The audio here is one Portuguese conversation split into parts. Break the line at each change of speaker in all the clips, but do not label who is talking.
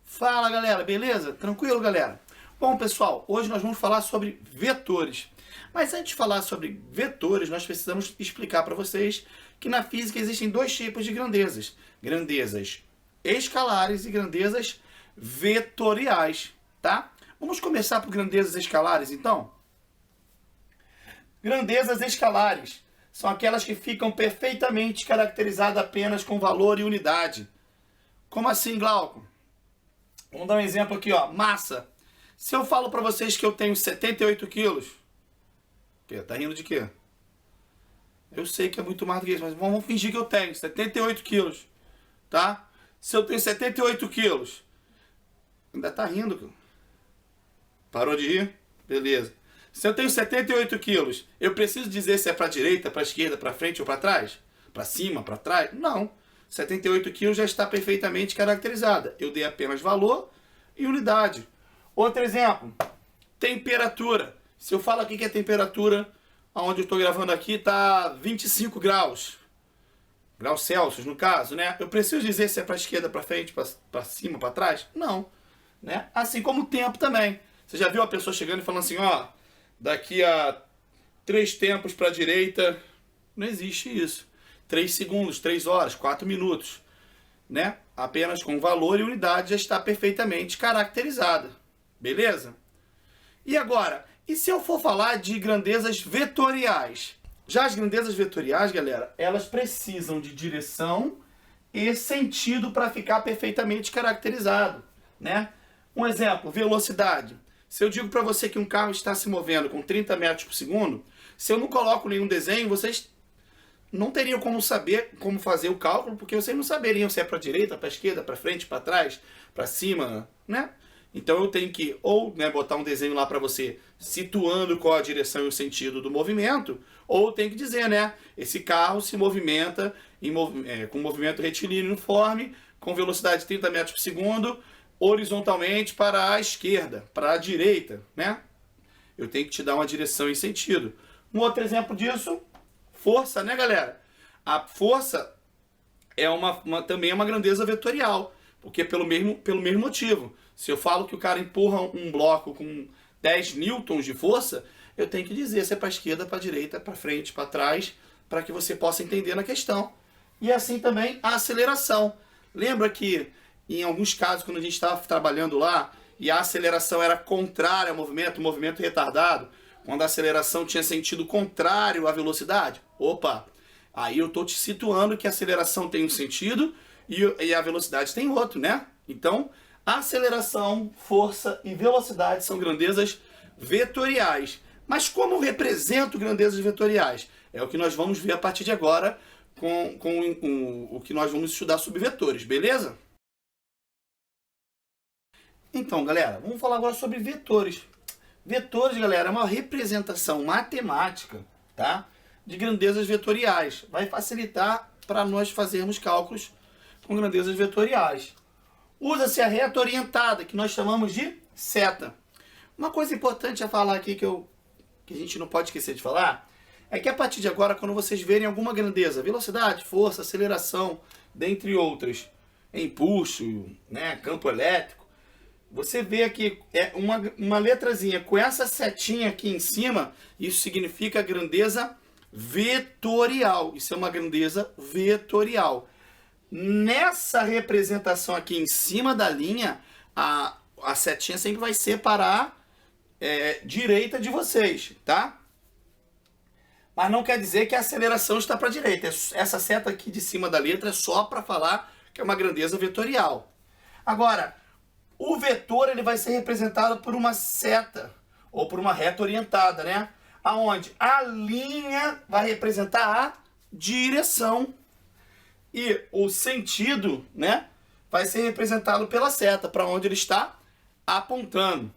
Fala galera, beleza? Tranquilo galera? Bom pessoal, hoje nós vamos falar sobre vetores. Mas antes de falar sobre vetores, nós precisamos explicar para vocês que na física existem dois tipos de grandezas. Grandezas escalares e grandezas vetoriais, tá? Vamos começar por grandezas escalares então? Grandezas escalares são aquelas que ficam perfeitamente caracterizadas apenas com valor e unidade. Como assim, Glauco? Vamos dar um exemplo aqui, ó. Massa. Se eu falo para vocês que eu tenho 78 quilos... Tá rindo de quê? Eu sei que é muito mais do que isso, mas vamos fingir que eu tenho 78 quilos. Tá? Se eu tenho 78 quilos... Ainda tá rindo. Parou de rir? Beleza. Se eu tenho 78 quilos, eu preciso dizer se é para direita, para esquerda, para frente ou para trás? Para cima, para trás? Não. 78 quilos já está perfeitamente caracterizada. Eu dei apenas valor e unidade. Outro exemplo, temperatura. Se eu falo aqui que a temperatura, onde eu estou gravando aqui, está 25 graus. Graus Celsius, no caso, né? Eu preciso dizer se é para a esquerda, para frente, para cima, para trás? Não. Né? Assim como o tempo também. Você já viu a pessoa chegando e falando assim, ó, daqui a 3 tempos para a direita? Não existe isso. 3 segundos, 3 horas, 4 minutos, né? Apenas com valor e unidade já está perfeitamente caracterizada, beleza? E agora, e se eu for falar de grandezas vetoriais? Já as grandezas vetoriais, galera, elas precisam de direção e sentido para ficar perfeitamente caracterizado, né? Um exemplo, velocidade. Se eu digo para você que um carro está se movendo com 30 metros por segundo, se eu não coloco nenhum desenho, vocês não teriam como saber como fazer o cálculo, porque vocês não saberiam se é para a direita, para a esquerda, para frente, para trás, para cima, né? Então eu tenho que ou, né, botar um desenho lá para você situando qual a direção e o sentido do movimento, ou tem que dizer, né? Esse carro se movimenta com movimento retilíneo uniforme, com velocidade de 30 metros por segundo, horizontalmente para a esquerda, para a direita, né? Eu tenho que te dar uma direção e sentido. Um outro exemplo disso... Força, né, galera? A força é também é uma grandeza vetorial, porque pelo mesmo motivo. Se eu falo que o cara empurra um bloco com 10 newtons de força, eu tenho que dizer se é para a esquerda, para a direita, para frente, para trás, para que você possa entender na questão. E assim também a aceleração. Lembra que em alguns casos, quando a gente estava trabalhando lá, e a aceleração era contrária ao movimento retardado, quando a aceleração tinha sentido contrário à velocidade? Opa, aí eu estou te situando que a aceleração tem um sentido e a velocidade tem outro, né? Então, aceleração, força e velocidade são grandezas vetoriais. Mas como eu represento grandezas vetoriais? É o que nós vamos ver a partir de agora com o que nós vamos estudar sobre vetores, beleza? Então, galera, vamos falar agora sobre vetores. Vetores, galera, é uma representação matemática, tá, de grandezas vetoriais. Vai facilitar para nós fazermos cálculos com grandezas vetoriais. Usa-se a reta orientada, que nós chamamos de seta. Uma coisa importante a falar aqui que a gente não pode esquecer de falar, é que a partir de agora, quando vocês verem alguma grandeza, velocidade, força, aceleração, dentre outras, impulso, né, campo elétrico, você vê aqui uma letrazinha com essa setinha aqui em cima, isso significa grandeza vetorial. Isso é uma grandeza vetorial. Nessa representação aqui em cima da linha, a setinha sempre vai ser para a direita de vocês, tá? Mas não quer dizer que a aceleração está para a direita. Essa seta aqui de cima da letra é só para falar que é uma grandeza vetorial. Agora, o vetor ele vai ser representado por uma seta ou por uma reta orientada, né? Aonde a linha vai representar a direção e o sentido, né, vai ser representado pela seta, para onde ele está apontando.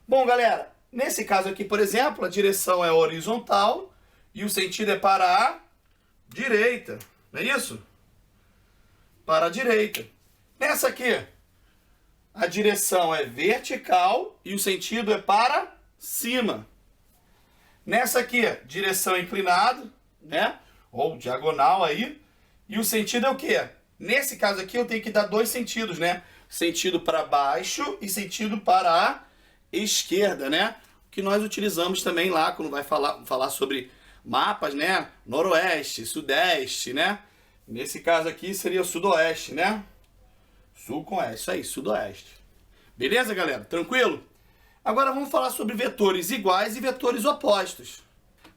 Bom, galera, nesse caso aqui, por exemplo, a direção é horizontal e o sentido é para a direita, não é isso? Para a direita. Nessa aqui, a direção é vertical e o sentido é para cima. Nessa aqui, direção inclinado, né? Ou diagonal aí. E o sentido é o quê? Nesse caso aqui eu tenho que dar dois sentidos, né? Sentido para baixo e sentido para a esquerda, né? Que nós utilizamos também lá quando vai falar sobre mapas, né? Noroeste, sudeste, né? Nesse caso aqui seria sudoeste, né? Sul com oeste, isso aí, sudoeste. Beleza, galera? Tranquilo? Agora vamos falar sobre vetores iguais e vetores opostos.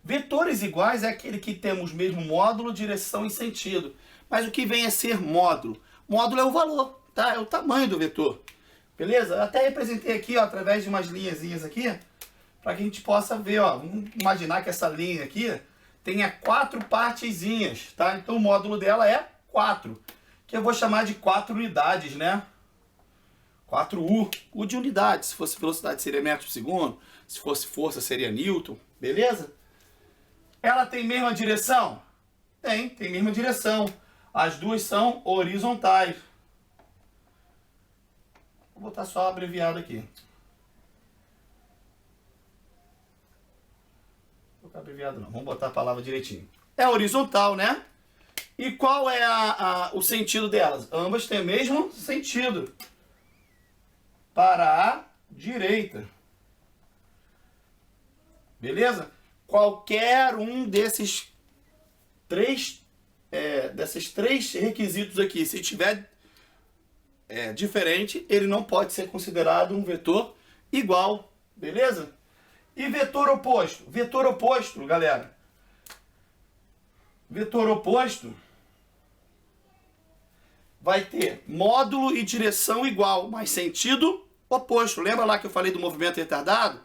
Vetores iguais é aquele que temos mesmo módulo, direção e sentido. Mas o que vem a ser módulo? Módulo é o valor, tá? É o tamanho do vetor. Beleza? Eu até representei aqui, ó, através de umas linhazinhas aqui, para que a gente possa ver, ó. Vamos imaginar que essa linha aqui tenha 4 partezinhas, tá? Então o módulo dela é 4, que eu vou chamar de 4 unidades, né? 4U, U de unidade. Se fosse velocidade seria metro por segundo, se fosse força seria newton, beleza? Ela tem mesma direção? Tem mesma direção. As duas são horizontais. Vou botar só abreviado aqui. Vou botar abreviado não, vamos botar a palavra direitinho. É horizontal, né? E qual é o sentido delas? Ambas têm o mesmo sentido. Para a direita. Beleza? Qualquer um desses três requisitos aqui, se tiver diferente, ele não pode ser considerado um vetor igual. Beleza? E vetor oposto? Vetor oposto, galera. Vetor oposto vai ter módulo e direção igual, mas sentido oposto. Lembra lá que eu falei do movimento retardado?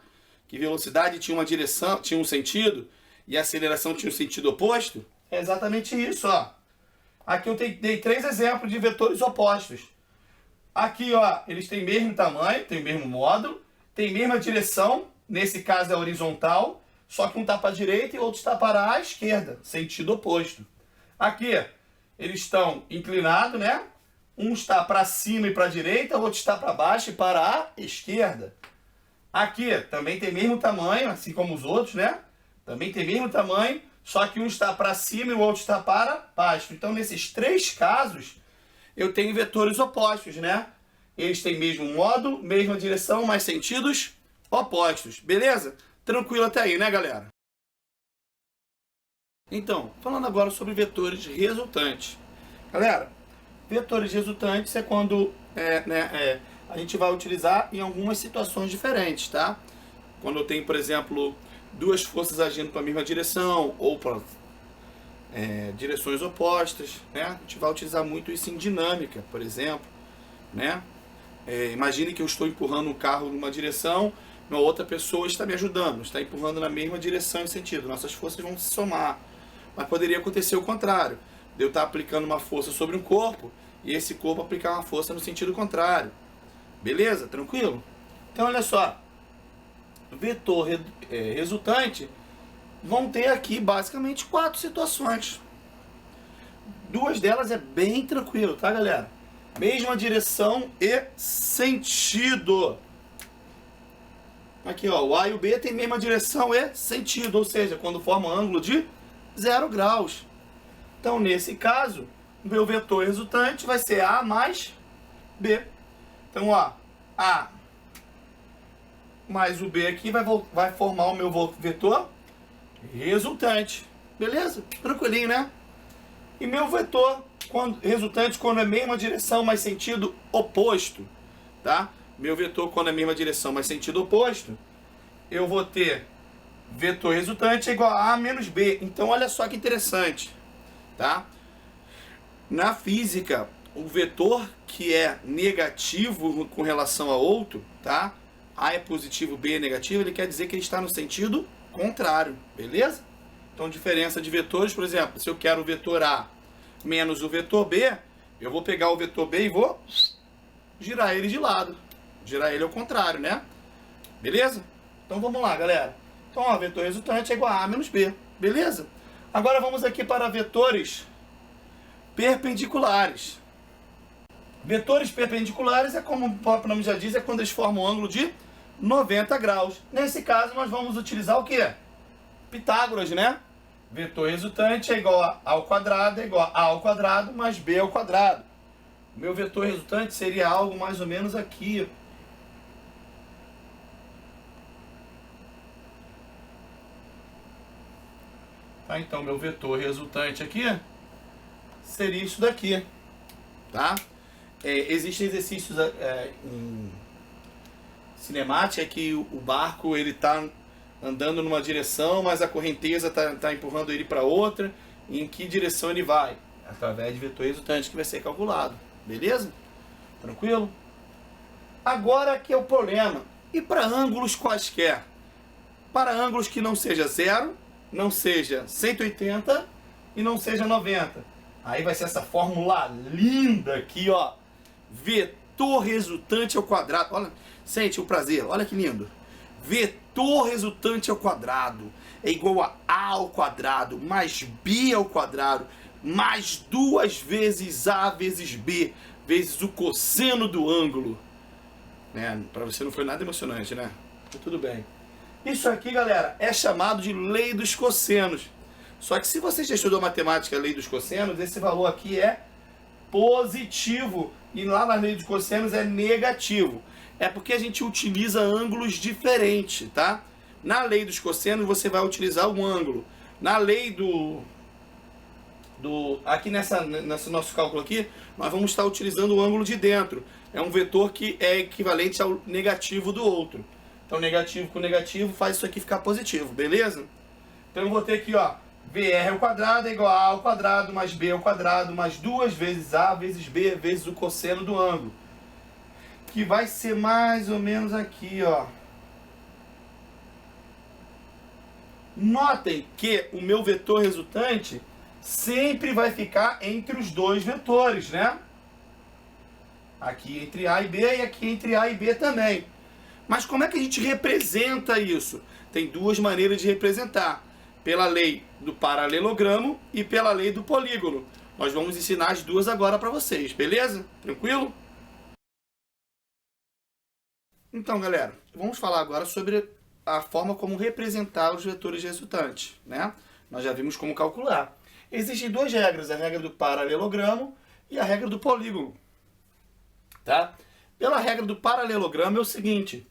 Que velocidade tinha uma direção, tinha um sentido, e a aceleração tinha um sentido oposto? É exatamente isso, ó. Aqui eu dei 3 exemplos de vetores opostos. Aqui, ó, eles têm mesmo tamanho, têm o mesmo módulo, têm mesma direção, nesse caso é horizontal, só que um está para a direita e outro está para a esquerda, sentido oposto. Aqui, eles estão inclinados, né? Um está para cima e para a direita, o outro está para baixo e para a esquerda. Aqui também tem mesmo tamanho, assim como os outros, né? Também tem mesmo tamanho, só que um está para cima e o outro está para baixo. Então, nesses 3 casos, eu tenho vetores opostos, né? Eles têm mesmo módulo, mesma direção, mas sentidos opostos. Beleza? Tranquilo até aí, né, galera? Então, falando agora sobre vetores resultantes. Galera, vetores resultantes é quando a gente vai utilizar em algumas situações diferentes, tá? Quando eu tenho, por exemplo, 2 forças agindo para a mesma direção ou para direções opostas, né? A gente vai utilizar muito isso em dinâmica, por exemplo, né? Imagine que eu estou empurrando um carro numa direção, uma outra pessoa está me ajudando, está empurrando na mesma direção e sentido. Nossas forças vão se somar. Mas poderia acontecer o contrário, de eu estar aplicando uma força sobre um corpo e esse corpo aplicar uma força no sentido contrário. Beleza? Tranquilo? Então, olha só. Vetor resultante vão ter aqui basicamente 4 situações. 2 delas é bem tranquilo, tá, galera? Mesma direção e sentido. Aqui, ó, o A e o B tem mesma direção e sentido, ou seja, quando formam um ângulo de 0 graus. Então, nesse caso, o meu vetor resultante vai ser A mais B. Então, ó, A mais o B aqui vai formar o meu vetor resultante. Beleza? Tranquilinho, né? E meu vetor resultante quando é mesma direção, mas sentido oposto, tá? Meu vetor quando é mesma direção, mas sentido oposto, eu vou ter vetor resultante é igual a menos B. Então, olha só que interessante, tá? Na física, o vetor que é negativo com relação a outro, tá? A é positivo, B é negativo, ele quer dizer que ele está no sentido contrário, beleza? Então, diferença de vetores, por exemplo, se eu quero o vetor A menos o vetor B, eu vou pegar o vetor B e vou girar ele de lado. Girar ele ao contrário, né? Beleza? Então, vamos lá, galera. Então, ó, vetor resultante é igual a menos B, beleza? Agora, vamos aqui para vetores perpendiculares. Vetores perpendiculares é como o próprio nome já diz, é quando eles formam um ângulo de 90 graus. Nesse caso, nós vamos utilizar o quê? Pitágoras, né? Vetor resultante é igual a ao quadrado, é igual a ao quadrado mais b ao quadrado. O meu vetor resultante seria algo mais ou menos aqui. Tá? Então, meu vetor resultante aqui seria isso daqui. Tá? Existem exercícios em cinemática que o barco ele está andando numa direção, mas a correnteza está empurrando ele para outra. E em que direção ele vai? Através de vetor resultante que vai ser calculado. Beleza? Tranquilo? Agora aqui é o problema. E para ângulos quaisquer? Para ângulos que não seja 0, não seja 180 e não seja 90. Aí vai ser essa fórmula linda aqui, ó. Vetor resultante ao quadrado. Olha, sente o prazer, olha que lindo. Vetor resultante ao quadrado é igual a ao quadrado mais b ao quadrado mais 2 vezes a vezes b vezes o cosseno do ângulo. Para você não foi nada emocionante, né? Tudo bem. Isso aqui, galera, é chamado de lei dos cossenos. Só que se você já estudou matemática, lei dos cossenos, esse valor aqui é positivo. E lá na lei dos cossenos é negativo. É porque a gente utiliza ângulos diferentes, tá? Na lei dos cossenos você vai utilizar um ângulo. Na lei aqui nesse nosso cálculo aqui, nós vamos estar utilizando o ângulo de dentro. É um vetor que é equivalente ao negativo do outro. Então negativo com negativo faz isso aqui ficar positivo, beleza? Então eu vou ter aqui, ó, VR ao quadrado é igual a ao quadrado mais b ao quadrado mais 2 vezes a vezes b vezes o cosseno do ângulo. Que vai ser mais ou menos aqui, ó. Notem que o meu vetor resultante sempre vai ficar entre os dois vetores, né? Aqui entre A e B e aqui entre A e B também. Mas como é que a gente representa isso? Tem duas maneiras de representar. Pela lei do paralelogramo e pela lei do polígono. Nós vamos ensinar as duas agora para vocês, beleza? Tranquilo? Então, galera, vamos falar agora sobre a forma como representar os vetores resultantes, né? Nós já vimos como calcular. Existem duas regras, a regra do paralelogramo e a regra do polígono, tá? Pela regra do paralelogramo é o seguinte: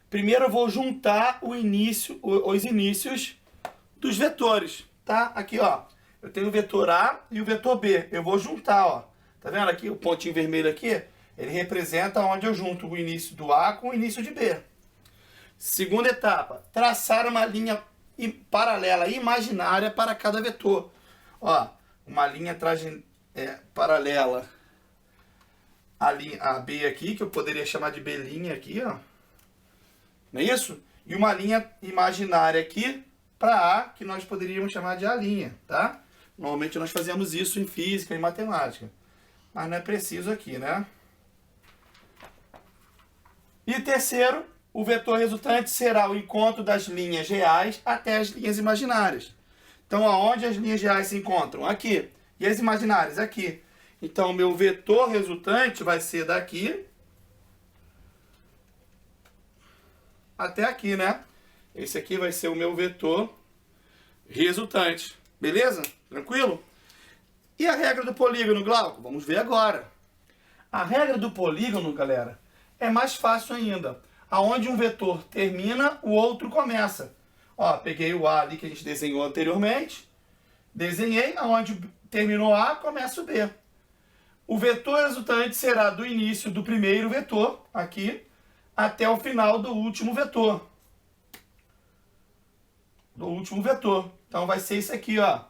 primeiro eu vou juntar os inícios dos vetores, tá? Aqui, ó, eu tenho o vetor A e o vetor B. Eu vou juntar, ó. Tá vendo aqui o pontinho vermelho aqui? Ele representa onde eu junto o início do A com o início de B. Segunda etapa, traçar uma linha paralela imaginária para cada vetor. Ó, uma linha paralela a B aqui, que eu poderia chamar de B' aqui, ó. Não é isso? E uma linha imaginária aqui para A, que nós poderíamos chamar de A', tá? Normalmente nós fazemos isso em física e matemática. Mas não é preciso aqui, né? E terceiro, o vetor resultante será o encontro das linhas reais até as linhas imaginárias. Então, aonde as linhas reais se encontram? Aqui. E as imaginárias? Aqui. Então, o meu vetor resultante vai ser daqui até aqui, né? Esse aqui vai ser o meu vetor resultante. Beleza? Tranquilo? E a regra do polígono, Glauco? Vamos ver agora. A regra do polígono, galera, é mais fácil ainda. Aonde um vetor termina, o outro começa. Ó, peguei o A ali que a gente desenhou anteriormente. Desenhei, aonde terminou A, começa o B. O vetor resultante será do início do primeiro vetor, aqui, até o final do último vetor. Então vai ser isso aqui, ó.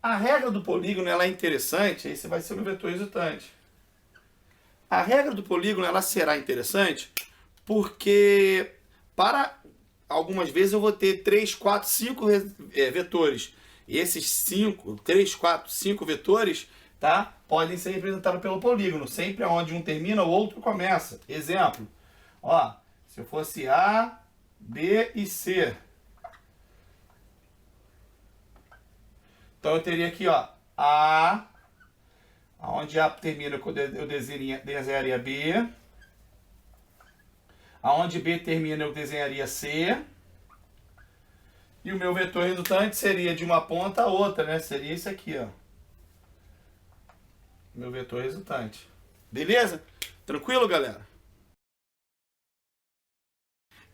A regra do polígono ela é interessante, esse vai ser o vetor resultante. A regra do polígono ela será interessante porque para algumas vezes eu vou ter 3, 4, 5 vetores. E esses 3, 4, 5 vetores, tá, podem ser representados pelo polígono. Sempre onde um termina, o outro começa. Exemplo, ó, se eu fosse A, B e C. Então eu teria aqui, ó, A, onde A termina eu desenharia B, aonde B termina eu desenharia C, e o meu vetor resultante seria de uma ponta a outra, né? Seria isso aqui, ó. Meu vetor resultante. Beleza? Tranquilo, galera?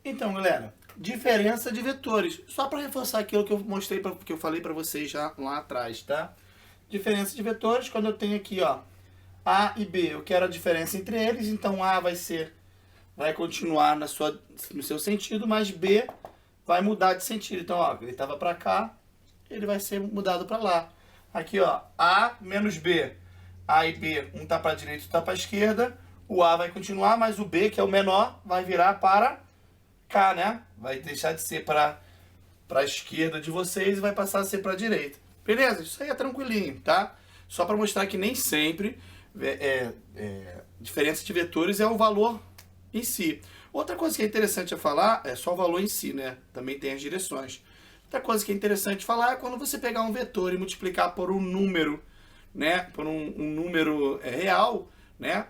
Então, galera, diferença de vetores. Só para reforçar aquilo que eu mostrei, que eu falei para vocês já lá atrás, tá? Diferença de vetores, quando eu tenho aqui, ó, A e B, eu quero a diferença entre eles, então A vai continuar no seu sentido, mas B vai mudar de sentido. Então, ó, ele estava para cá, ele vai ser mudado para lá. Aqui, ó, A menos B. A e B, um está para a direita e está para a esquerda. O A vai continuar, mas o B, que é o menor, vai virar para cá, né? Vai deixar de ser para a esquerda de vocês e vai passar a ser para a direita. Beleza? Isso aí é tranquilinho, tá? Só para mostrar que nem sempre diferença de vetores é o valor em si. Outra coisa que é interessante a falar é só o valor em si, né? Também tem as direções. Outra coisa que é interessante falar é quando você pegar um vetor e multiplicar por um número, né? Por um número real, né?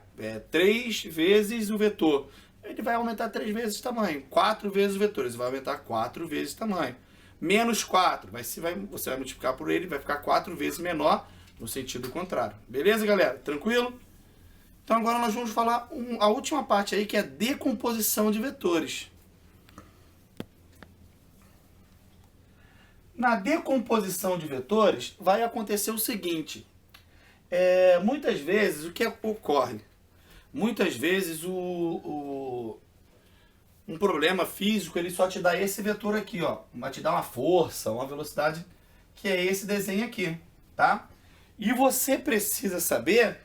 3 vezes o vetor. Ele vai aumentar 3 vezes o tamanho. 4 vezes o vetor, ele vai aumentar 4 vezes o tamanho. Menos 4, você vai multiplicar por ele, vai ficar 4 vezes menor no sentido contrário. Beleza, galera? Tranquilo? Então agora nós vamos falar a última parte aí, que é a decomposição de vetores. Na decomposição de vetores, vai acontecer o seguinte. Muitas vezes, o que ocorre? Muitas vezes um problema físico, ele só te dá esse vetor aqui, ó. Vai te dar uma força, uma velocidade, que é esse desenho aqui, tá? E você precisa saber,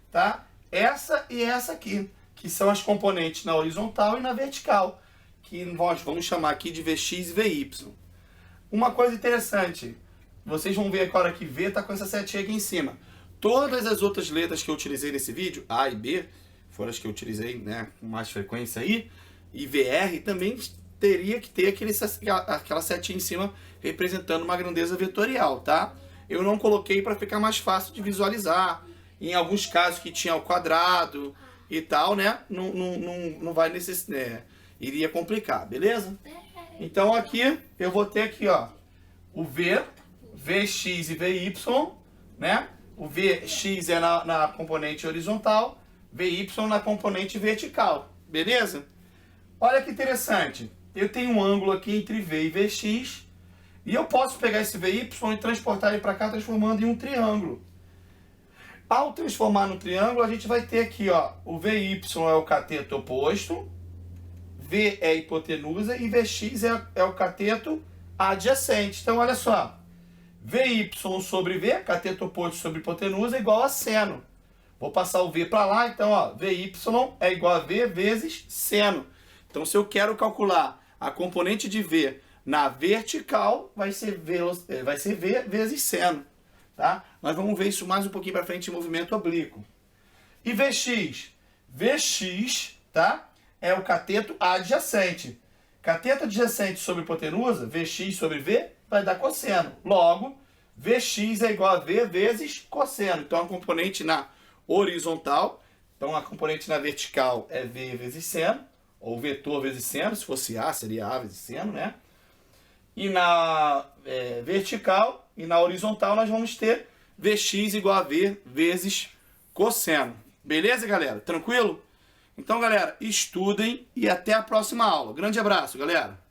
tá? Essa e essa aqui, que são as componentes na horizontal e na vertical, que nós vamos chamar aqui de Vx e Vy. Uma coisa interessante, vocês vão ver agora que V está com essa setinha aqui em cima. Todas as outras letras que eu utilizei nesse vídeo, A e B, foram as que eu utilizei, né, com mais frequência aí, e VR também teria que ter aquela setinha em cima representando uma grandeza vetorial, tá? Eu não coloquei para ficar mais fácil de visualizar. Em alguns casos que tinha o quadrado e tal, né, não vai necessitar, iria complicar, beleza? Então aqui eu vou ter aqui, ó, o V, Vx e Vy, né? O Vx é na componente horizontal, Vy na componente vertical, beleza? Olha que interessante, eu tenho um ângulo aqui entre V e Vx, e eu posso pegar esse Vy e transportar ele para cá, transformando em um triângulo. Ao transformar no triângulo, a gente vai ter aqui, ó, o Vy é o cateto oposto, V é a hipotenusa e Vx é o cateto adjacente. Então, olha só, Vy sobre V, cateto oposto sobre hipotenusa, é igual a seno. Vou passar o V para lá, então, ó, Vy é igual a V vezes seno. Então, se eu quero calcular a componente de V na vertical, vai ser V vezes seno. Tá? Nós vamos ver isso mais um pouquinho para frente em movimento oblíquo. E Vx? Vx, tá? É o cateto adjacente. Cateto adjacente sobre hipotenusa, Vx sobre V, vai dar cosseno. Logo, Vx é igual a V vezes cosseno. Então, a componente na horizontal, então a componente na vertical é V vezes seno, ou vetor vezes seno, se fosse A, seria A vezes seno, né? E na vertical e na horizontal nós vamos ter Vx igual a V vezes cosseno. Beleza, galera? Tranquilo? Então, galera, estudem e até a próxima aula. Grande abraço, galera!